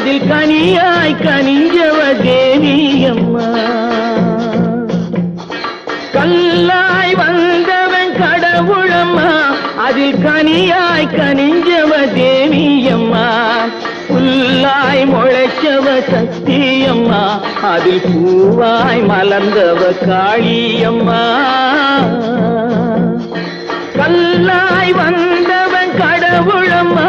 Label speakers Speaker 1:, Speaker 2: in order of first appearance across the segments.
Speaker 1: அதில் கனியாய் கனிஞ்சவ தேவியம்மா. கல்லாய் வந்தவன் கடவுளம்மா, அதில் கனியாய் கனிஞ்சவ தேவியம்மா. புல்லாய் முளைச்சவ சக்தியம்மா, அதில் பூவாய் மலர்ந்தவ காளியம்மா. கல்லாய் வந்தவன் கடவுளம்மா,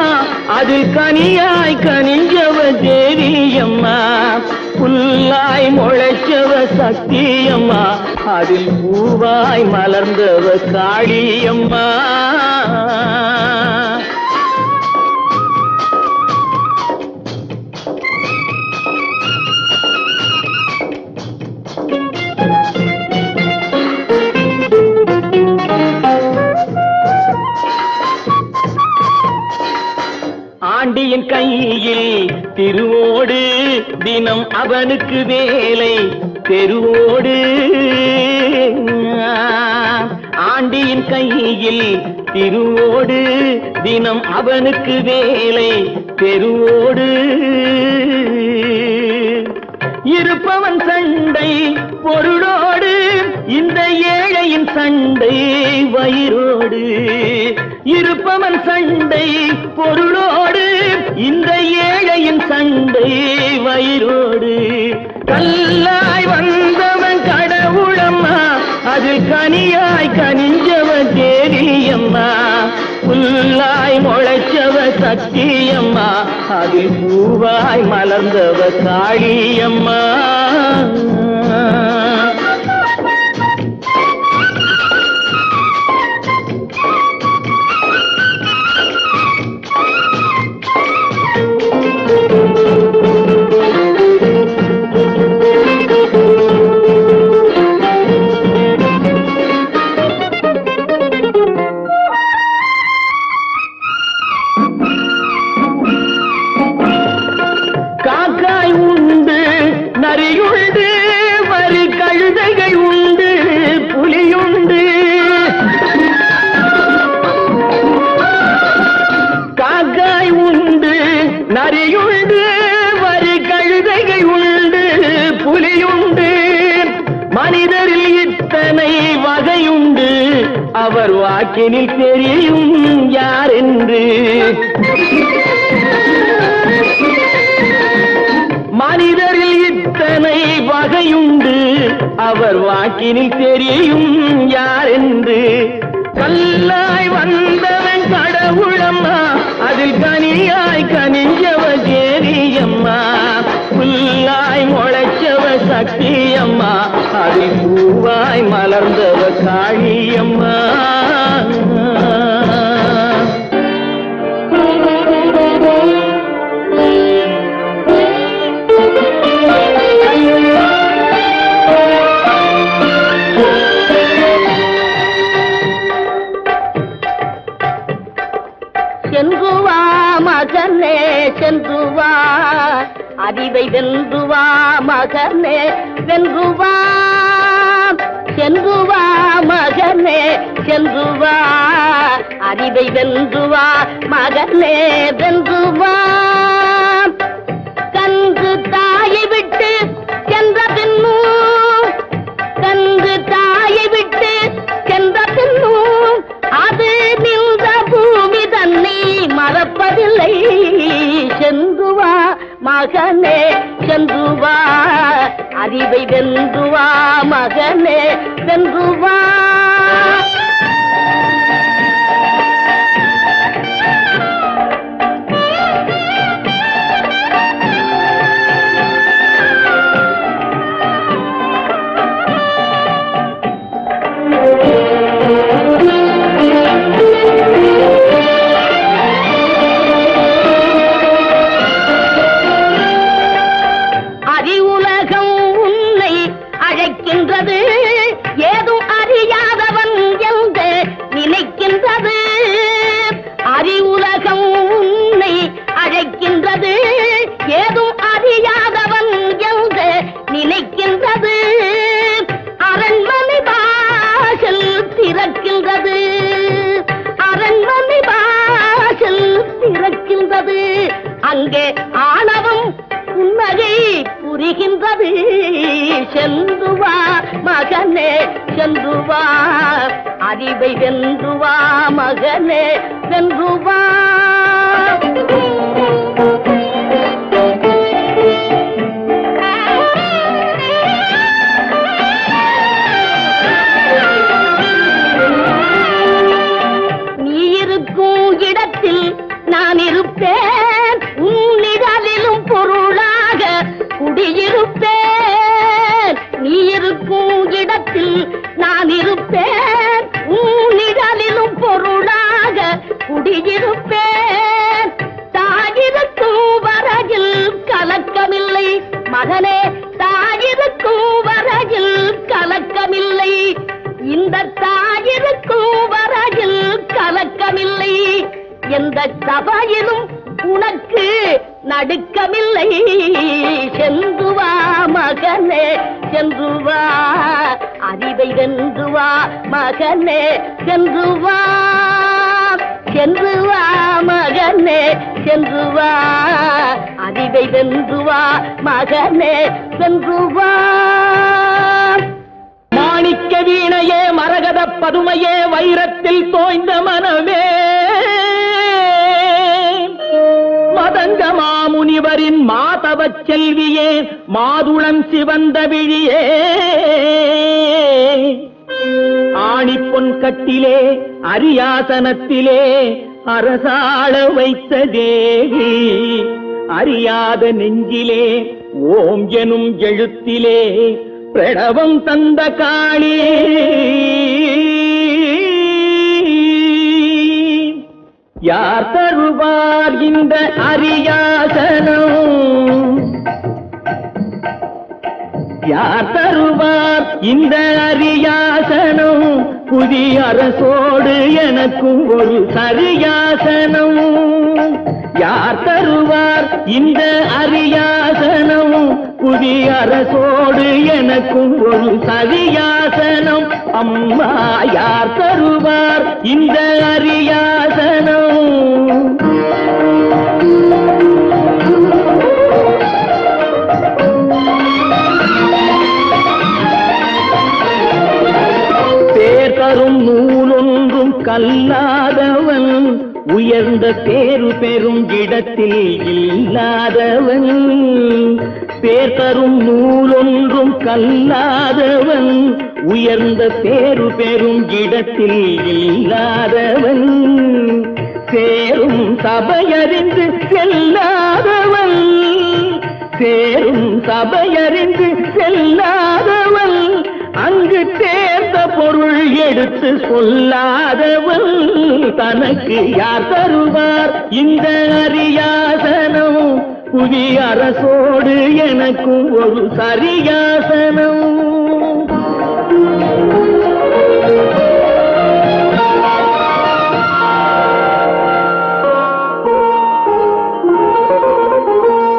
Speaker 1: அதில் கனியாய் கனிஞ்சவ தேவியம்மா. புல்லாய் முளைச்சவ சக்தியம்மா, அதில் பூவாய் மலர்ந்தவ காளியம்மா. ஆண்டியின் கையில் திருவோடு, தினம் அவனுக்கு வேலை தெருவோடு. ஆண்டியின் கையில் திருவோடு, தினம் அவனுக்கு வேலை தெருவோடு. இருப்பவன் சண்டை பொருளோடு, இந்த ஏழையின் சண்டை வயிறோடு. இருப்பவன் சண்டை பொருளோடு, இந்த ஏழையின் சண்டை வயிறோடு. கல்லாய் வந்தவன் கடவுளம்மா, அதில் கனியாய் கனிஞ்சவ தேவியம்மா. புல்லாய் முளைச்சவ சக்தியம்மா, அதில் பூவாய் மலர்ந்தவ காளியம்மா. நரியுண்டு, வரி கழுதைகள் உண்டு, புலியுண்டு. காக்காய் உண்டு, நரியுண்டு, வரி கழுதைகள் உண்டு, புலியுண்டு. மனிதரில் இத்தனை வகையுண்டு, அவர் வாக்கினில் தெரியும் யார் என்று. மனிதரில் இத்தனை வகையுண்டு, அவர் வாக்கினில் தெரியும் யார் என்று. கல்லாய் வந்தவன் கடவுளம்மா, அதில் கனியாய் கனிஞ்சவ தேவியம்மா. புல்லாய் முளைச்சவ சக்தியம்மா, அதில் பூவாய் மலர்ந்தவ காளியம்மா.
Speaker 2: சென்றுவா மகனே சென்றுவா, அறிவை வென்றுவா மகனே வென்றுவா. சென்றுவா மகனே சென்றுவா, அறிவை வென்றுவா மகனே வென்றுவா. கன்று தாயை விட்டு சென்ற பின்னும், கன்று தாயை விட்டு சென்ற பின்னும், அது நின்ற பூமி தன்னை மறப்பதில்லை. சென்றுவா மகனே சென்றுவா, அறிவை வென்றுவா மகனே வென்றுவா. அறிவுலகம் உன்னை அழைக்கின்றது, ஏதும் அறியாதவன் ஆணவம் புன்னகை புரிகின்றது. சென்று வா மகனே சென்று வா, அறிவை வென்று வா மகனே வென்று வா. நான் இருப்பேன் உன்னிடலிலும் பொருளாக குடியிருப்பேன். நீ இருக்கும் இடத்தில் நான் இருப்பேன் உன்னிடலிலும் பொருளாக குடியிருப்பேன். தாயிருக்கும் வரையில் கலக்கமில்லை மகனே, தாயிருக்கும் வரையில் கலக்கமில்லை. இந்த தாயிருக்கும் வரையில் கலக்கமில்லை. எந்த சபையிலும் உனக்கு நடுக்கமில்லை. சென்று வா மகனே சென்று வா, அறிவை வென்று வா மகனே சென்று வா. சென்று வா மகனே சென்று வா, அறிவை வென்று வா மகனே சென்று வா.
Speaker 1: மாணிக்க வீணையே மரகத பதுமையே வைரத்தில் தோய்ந்த மனமே, மதங்க மாமுனிவரின் மாதவச் செல்வியே மாதுளம் சிவந்த விழியே. ஆணிப்பொன் கட்டிலே அரியாசனத்திலே அரசாள வைத்த தேவி, அறியாத நெஞ்சிலே ஓம் எனும் எழுத்திலே பிரணவம் தந்த காளி. யார் தருவார் இந்த அரியாசனம், யார் தருவார் இந்த அரியாசனம், புதிய அரசோடு எனக்கும் ஒரு சரியாசனம். யார் தருவார் இந்த அரியாசனம், புதிய அரசோடு எனக்கும் ஒரு சரியாசனம். அம்மா யார் தருவார் இந்த அரியாசனம். பேர் தரும் நூலொன்றும் கல்லாதவன், உயர்ந்த பேரு பெரும் இடத்தில் இல்லாதவன். பேர் தரும் நூலொன்றும் கல்லாதவன், உயர்ந்த பேரு பெரும் இடத்தில் இல்லாதவன். சேரும் சபையறிந்து செல்லாதவன், சேரும் சபையறிந்து செல்லாதவன். அங்கு தேர்ந்த பொருள் எடுத்து சொல்லாதவன். தனக்கு யார் தருவார் இந்த அரியாசனம், புதிய அரசோடு எனக்கும் ஒரு சரியாசனம்.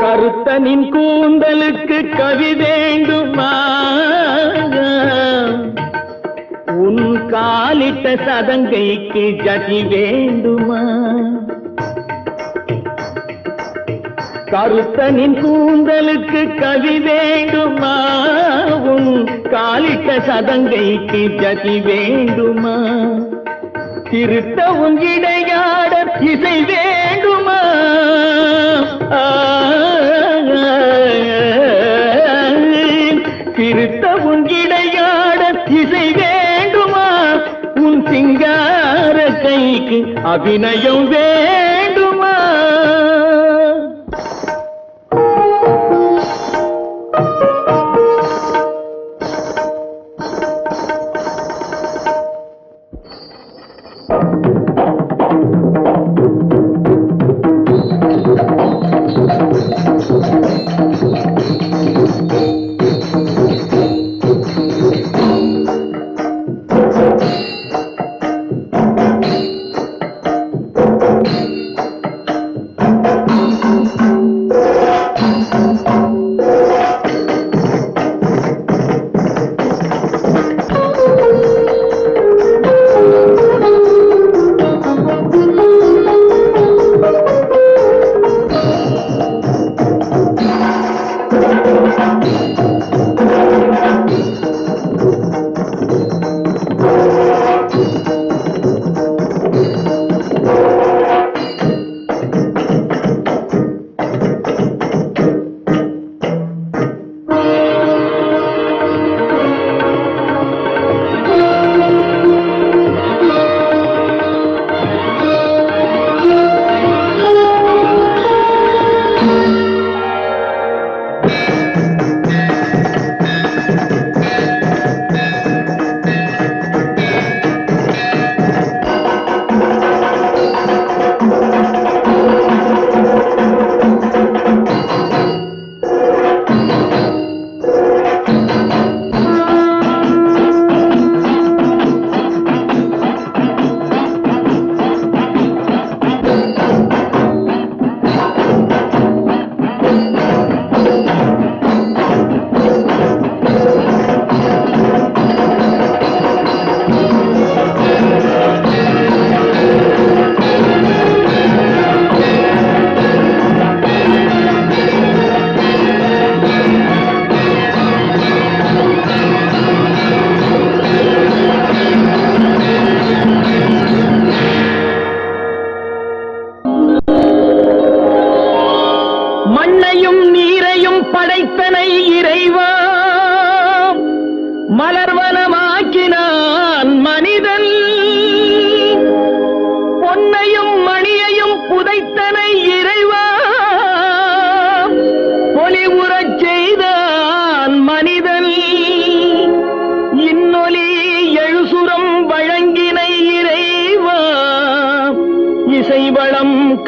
Speaker 1: கருத்தனின் கூந்தலுக்கு கவி வேண்டுமா, உன் காலிட்ட சதங்கைக்கு ஜதி வேண்டுமா. கருத்தனின் கூந்தலுக்கு கவி வேண்டுமா, உன் காலிட்ட சதங்கைக்கு ஜதி வேண்டுமா. திருத்த உன் இடையாட இசை வேண்டுமா, திருத்த உன் இடையாட இசை வேண்டுமா. உன் சிங்கார கைக்கு அபிநயம் வேண்டுமா.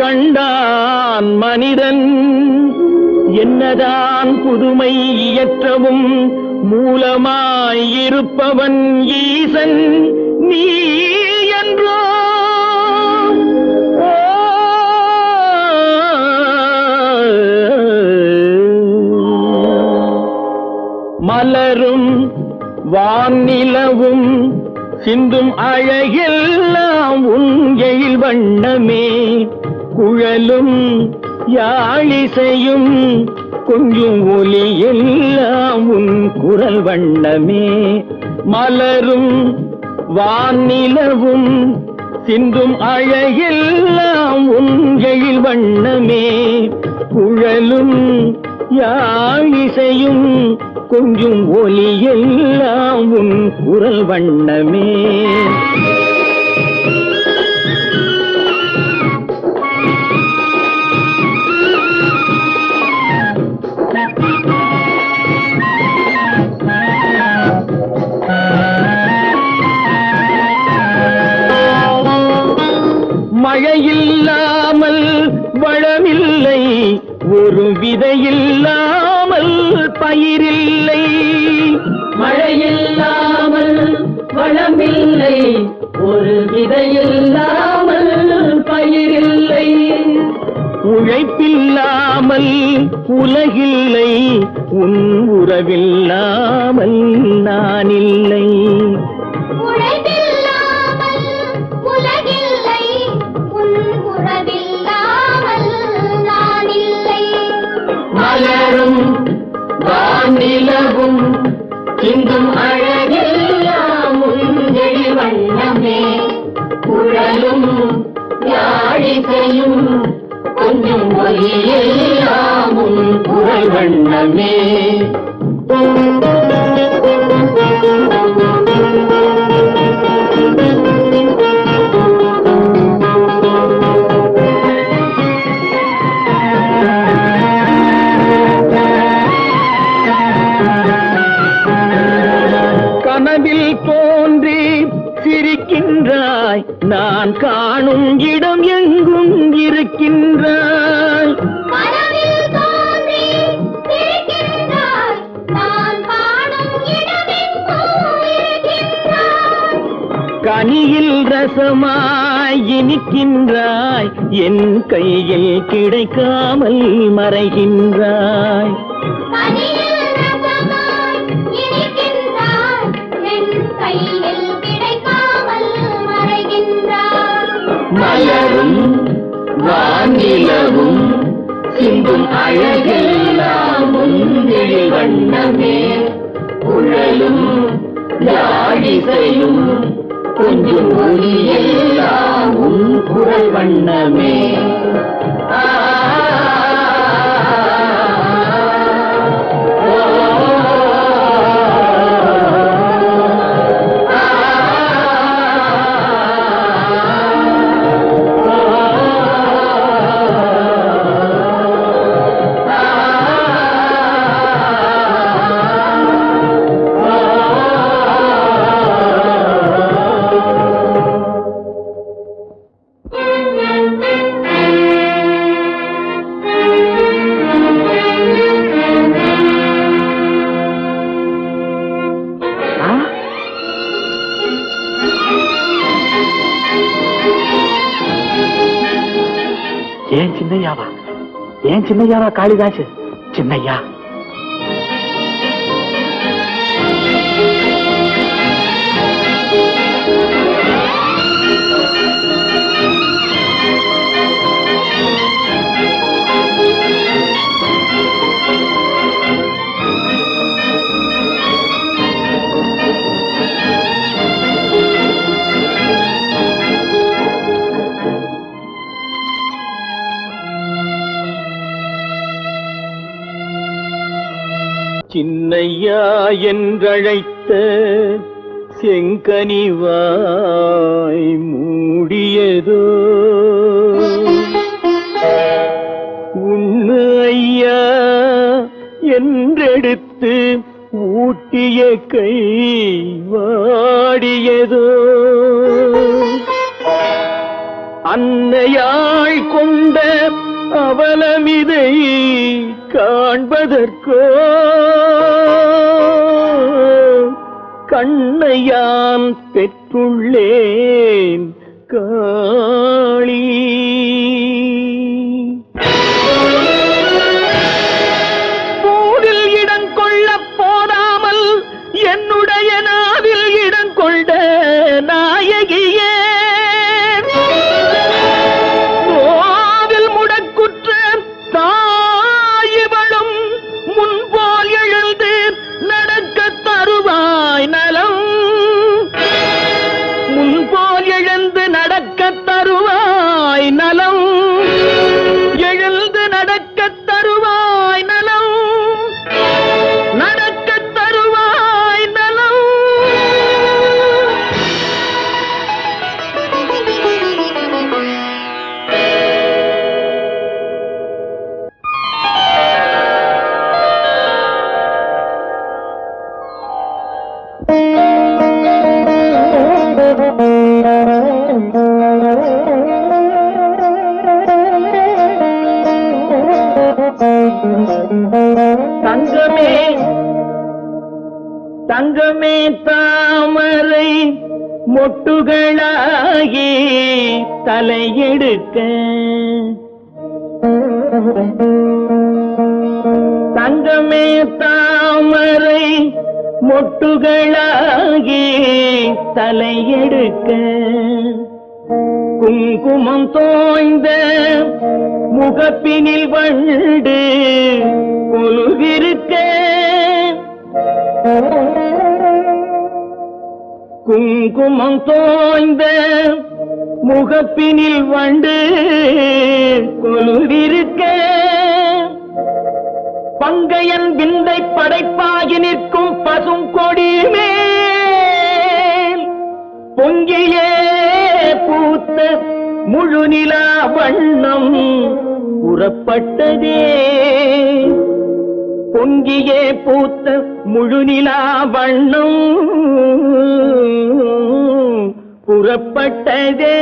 Speaker 1: கண்டான் மனிதன். என்னதான் புதுமை இயற்றவும் மூலமாயிருப்பவன் ஈசன் நீ என்றோ. மலரும் வானிலவும் சிந்தும் அழகெல்லாம் உன் எழில் வண்ணமே. குழலும் யாழிசையும் கொஞ்சும் ஒலி எல்லாம் உன் குரல் வண்ணமே. மலரும் வானிலவும் சிந்தும் அழகெல்லாம் உன் எழில் வண்ணமே. குழலும் யாழிசையும் கொஞ்சும் ஒலி எல்லாம் உன் குரல் வண்ணமே. மழையில்லாமல் வளமில்லை, ஒரு விதையில்லாமல் பயிரில்லை.
Speaker 2: மழையில்லாமல் வளமில்லை, ஒரு விதையில்லாமல் பயிரில்லை.
Speaker 1: உழைப்பில்லாமல் உலகில்லை, உன் உறவில்லாமல் நான் இல்லை.
Speaker 2: மலரும் வானிலவும் சிந்தும் அழகெல்லாம் உன் எழில் வண்ணமே. குழலும் யாழிசையும் கொஞ்சம் ஒலியெல்லாம் உன் குரல் வண்ணமே.
Speaker 1: கனவில் தோன்றி சிரிக்கின்றாய், நான் காணும் இடம் எங்கும் இருக்கின்றாய். கனியில் ரசமாய் இனிக்கின்றாய், என் கையில் கிடைக்காமல் மறைகின்றாய்.
Speaker 2: மலரும் வானிலவும் சிந்தும் அழகெல்லாம் உன் எழில் வண்ணமே. குழலும் யாழிசையும் கொஞ்சம் ஒலியெல்லாம் உன் குரல் வண்ணமே.
Speaker 1: ஏன் சின்னையாவா காளிதாசு? சின்னையா சின்னையா என்றழைத்த செங்கனிவாய் மூடியதோ உண்ணு ஐயா என்றெடுத்து ஊட்டிய கை வாடியதோ அன்னையாள் கொண்ட அவலமிதை காண்பதற்கோ கண்ணையான் பெற்றுள்ளேன் காளி. போரில் இடம் கொள்ள போதாமல் என்னுடைய நாவில் இடம் கொண்ட நாயகியே, தங்கமே தங்கமே தாமரை மொட்டுகளாகி தலையெடுக்க, தங்கமே தாமரை மொட்டுகளாகி தலையெடுக்க, குங்குமம் தோய்ந்த முகப்பினில் வண்டு கொலுவிருக்க, குங்குமம் தோய்ந்த முகப்பினில் வண்டு கொலுவிருக்க, பங்கையன் விந்தை படைப்பாகி நிற்கும் பசுங்கொடி மேல் பொங்கியே பூத்த முழுநிலா வண்ணம் புறப்பட்டதே, பொங்கியே பூத்த முழுநிலா வண்ணம் புறப்பட்டதே.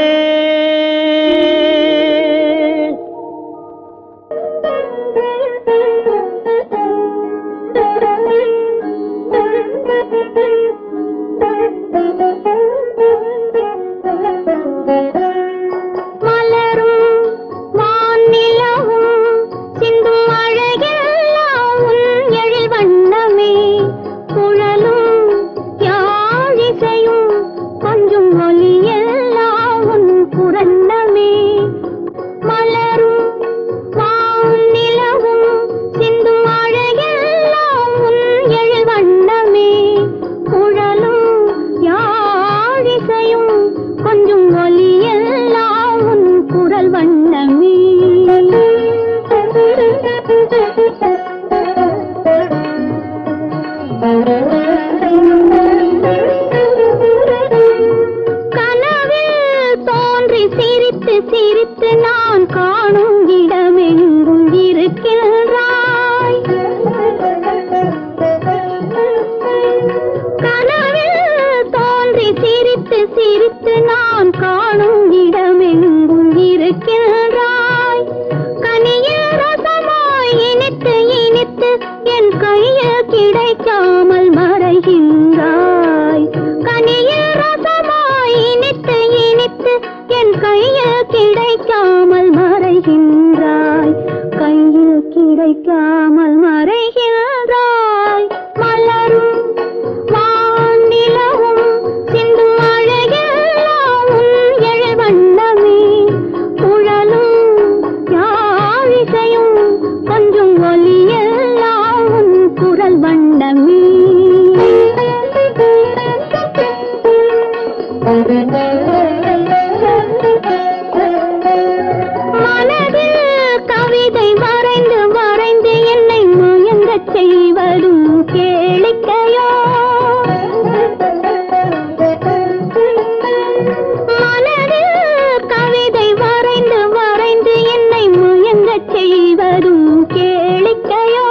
Speaker 3: சிரித்து நான் காணும் இடமெங்கும் இருக்கின்றாய், கனவில் தோன்றி சிரித்து சிரித்து நான் காணும் இடமெங்கும் இருக்கின்றாய், கனியில் ரசமாய் இனித்து இனித்து என் கையில் கிடைக்காமல் மறைகின்றாய், கனியில் ரசமாய் இனித்து இனித்து என் கையில் கிடைக்காமல் மறைகின்றாய், கையில் கிடைக்காமல் மறைகின்றாய், மலரும் வானிலவும் சிந்தும் அழகெல்லாம் உன் எழில் வண்ணமே, குழலும் யாழிசையும் கொஞ்சம் ஒலியெல்லாம் உன் குரல் வண்ணமே. மனதில் கவிதை வரைந்து வரைந்து என்னை மயங்கச் செய்வதும் கேளிக்கையோ, மனதில் கவிதை வரைந்து வரைந்து என்னை மயங்கச் செய்வதும் கேளிக்கையோ,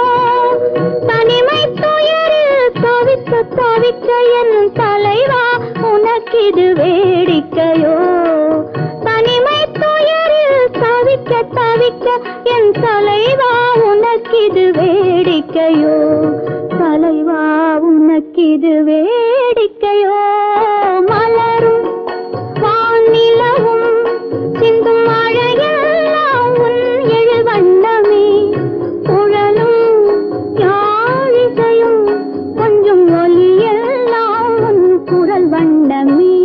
Speaker 3: தனிமை துயரில் தவிக்க தவிக்க என் தலைவா உனக்கிது வேடிக்கையோ, தனிமை என் தலைவா உனக்கிது வேடிக்கையோ, தலைவா உனக்கிது வேடிக்கையோ. மலரும் வானிலவும் சிந்தும் மழையெல்லாம் உன் எழில் வண்ணமே, குழலும் யாழிசையும் கொஞ்சம் ஒலியெல்லாம் உன் குரல் வண்ணமே.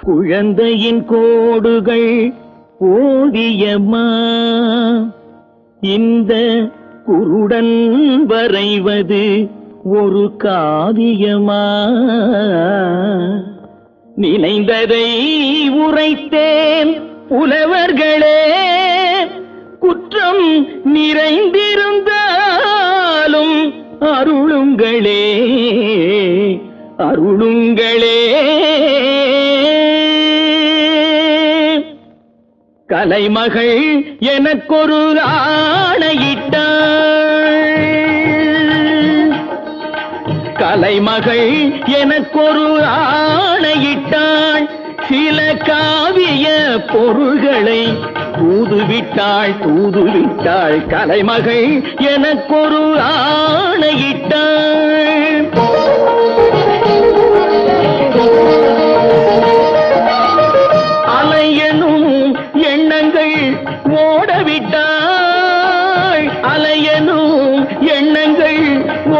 Speaker 1: குழந்தையின் கோடுகள் ஓவியமா, இந்த குருடன் வரைவது ஒரு காவியமா? நினைந்ததை உரைத்தேன் புலவர்களே, குற்றம் நிறைந்திருந்தாலும் அருளுங்களே, அருளுங்களே. கலைமகள் எனக்கொரு ஆணையிட்டாள், கலைமகள் எனக்கொரு ஆணையிட்டாள். சில காவிய பொருள்களை தூதுவிட்டாள், தூதுவிட்டாள். கலைமகள் எனக்கொரு ஆணையிட்டாள். அலையனும் எண்ணங்கள் ஓடவிட்டாள், அலையனும் எண்ணங்கள்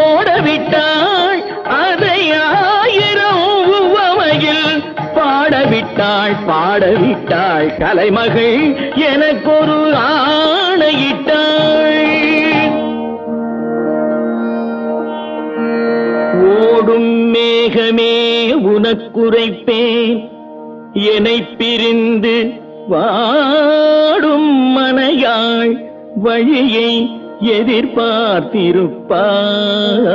Speaker 1: ஓடவிட்டாள். அதை 1000 உவமையில் பாடவிட்டாள், பாடவிட்டாள். கலைமகள் எனக்கொரு ஆணையிட்டாள். ஓடும் மேகமே உனக்குரைப்பேன், என்னைப் பிரிந்து வாடும் மனையாள் வழியை எதிர்பார்த்திருப்பாள்.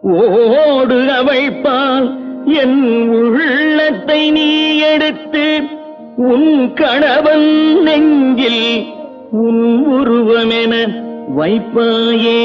Speaker 1: ஓடு அவள்பால் என் உள்ளத்தை நீ எடுத்து உன் கணவன் நெஞ்சில் உன் உருவமென வைப்பாயே.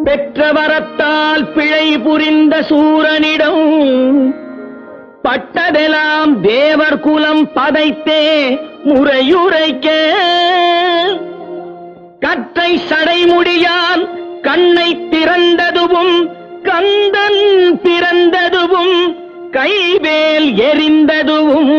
Speaker 1: பெற்றவரத்தால் பிழை புரிந்த சூரனிடம் பட்டதெல்லாம் தேவர் குலம் பதைத்தே முறையுரைக்க, கற்றை சடைமுடியான் கண்ணை திறந்ததுவும் கந்தன் பிறந்ததுவும் கைவேல் எரிந்ததுவும்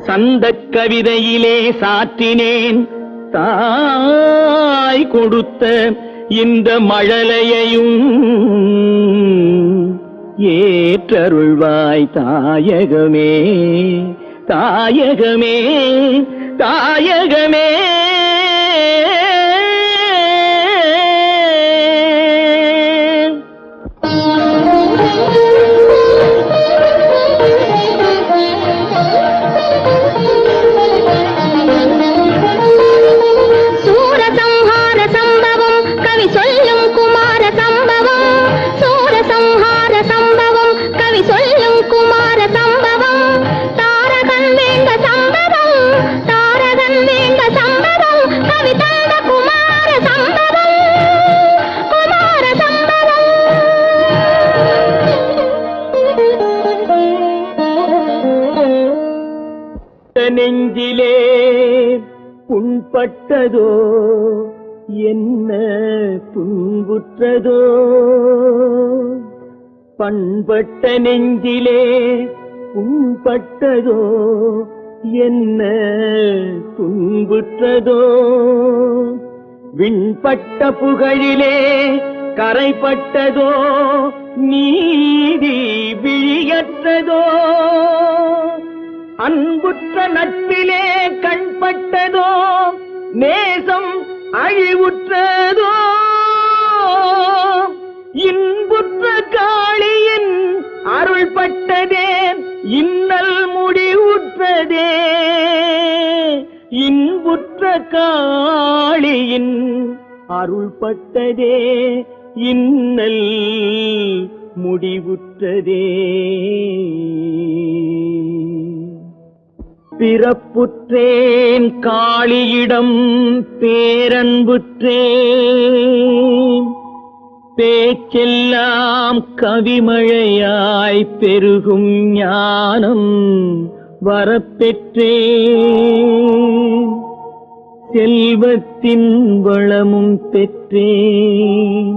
Speaker 1: சந்தக் கவிதையிலே சாற்றினேன். தாய் கொடுத்த இந்த மழலையையும் ஏற்றருள்வாய் தாயகமே, தாயகமே, தாயகமே. நெஞ்சிலே புண்பட்டதோ என்ன துன்புற்றதோ, பண்பட்ட நெஞ்சிலே புண்பட்டதோ என்ன துன்புற்றதோ விண்பட்ட புகழிலே கரைப்பட்டதோ நீதி விழியற்றதோ அன்புற்ற நட்பிலே கண்பட்டதோ நேசம் அழிவுற்றதோ இன்புற்ற காளியின் அருள்பட்டதே இன்னல் முடிவுற்றதே இன்புற்ற காளியின் அருள்பட்டதே இன்னல் முடிவுற்றதே பிறப்புற்றேன் காளியிடம் பேரன்புற்றேன் பேச்செல்லாம் கவிமழையாய் பெருகும் ஞானம் வரப்பெற்றேன் செல்வத்தின் வளமும் பெற்றேன்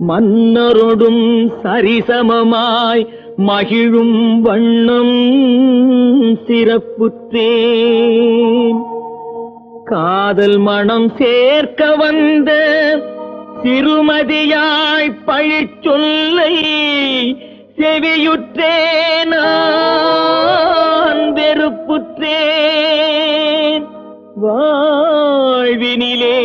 Speaker 1: மன்னரொடும் சரிசமமாய் மகிழும் வண்ணம் சிறப்புற்றேன் காதல் மனம் சேர்க்க வந்த சிறுமதியாய் பழிச்சொல்லை செவியுற்றேன் நான் வெறுப்புற்றேன் வாழ்வினிலே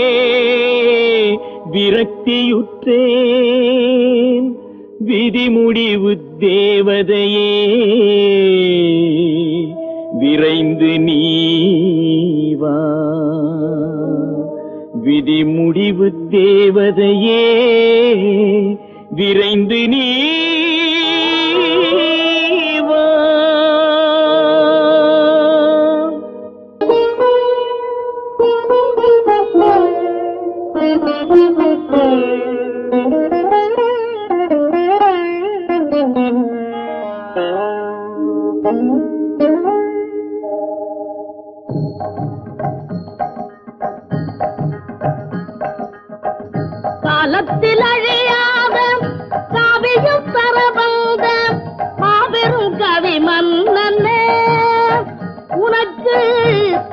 Speaker 1: விரக்தியுற்றேன் விதிமுடிவு தேவதையே விரைந்து நீவா விதிமுடிவு தேவதையே விரைந்து நீவா
Speaker 3: காலத்தில் அழியாத காவியம் தரவந்த மாபெரும் கவி மன்னனே உனக்கு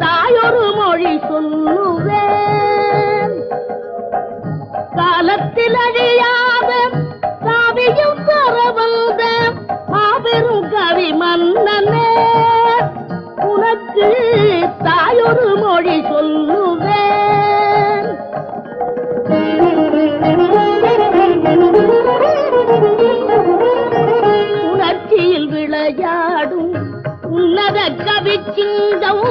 Speaker 3: தாயொரு மொழி சொல்லுவேன் காலத்தில் அழியாத காவியம் தரவந்த மாபெரும் கவி மன்னனே உனக்கு தாயொரு மொழி சொல்லுவேன் உணர்ச்சியில் விளையாடும் உன்னத கவி சிங்கம்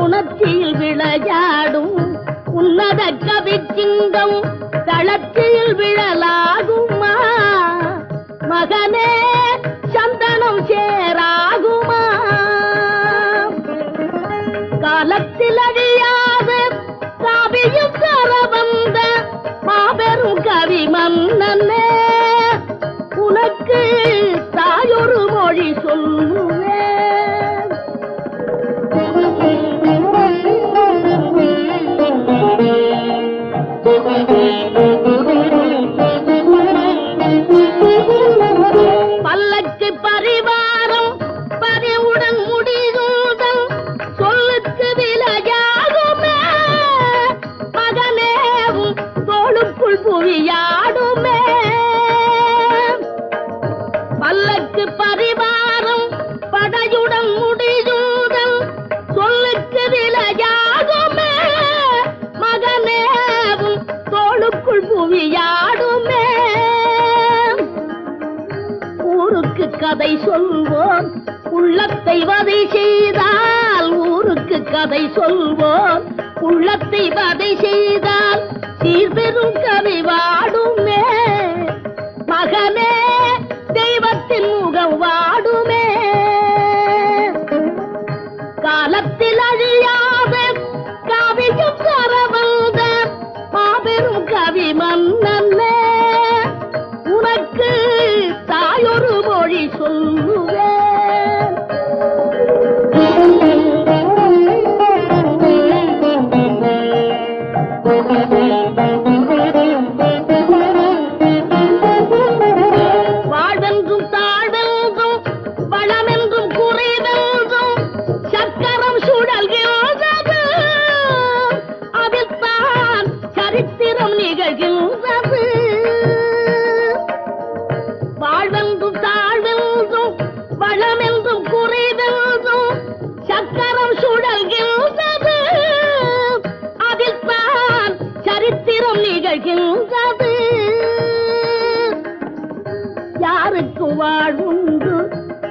Speaker 3: உணர்ச்சியில் விளையாடும் உன்னத கவி சிங்கம் தளர்ச்சியில் விழலாகுமா மகனே சந்தனம் சேராகுமா காலத்தில் அழியாத காவியம் தர வந்த மாபெரும் கவி மன்னனே உனக்கு தாயொரு மொழி சொல்லுவேன் பல்லக்கு பரிவாரம் பரிவுடன் முடிதல் சொல்லுக்கு விலையாகுமே மகனேவும் தோளுக்குள் புவியாடுமே பல்லக்கு பரிவாரம் படையுடன் முடிதல் சொல்லுக்கு விலையாகுமே மகனேவும் தோளுக்குள் புவியாடுமே ஊருக்கு கதை சொல்வோம் உள்ளத்தை வதை செய்தால் ஊருக்கு கதை சொல்வோம் உள்ளத்தை வதை செய்தால் சீர்பெரும் கவி வாடுமே மகனே தெய்வத்தின் முகம் வாடுமே காலத்தில் அழியாத காவியம் தர வந்த மாபெரும் கவி மன்னனே உனக்கு தாயொரு மொழி சொல்லுவேன் சுழல்கின்றது அதில் தான் சரித்திரம் நிகழ்கின்றது யாருக்கும் வாழ்வுண்டு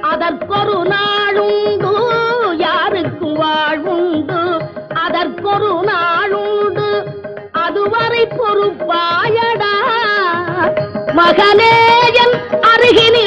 Speaker 3: அதற்கொரு நாளுண்டு யாருக்கும் வாழ்வுண்டு அதற்கொரு நாளுண்டு அதுவரை பொறுப்பாயடா மகனேயன் அருகினி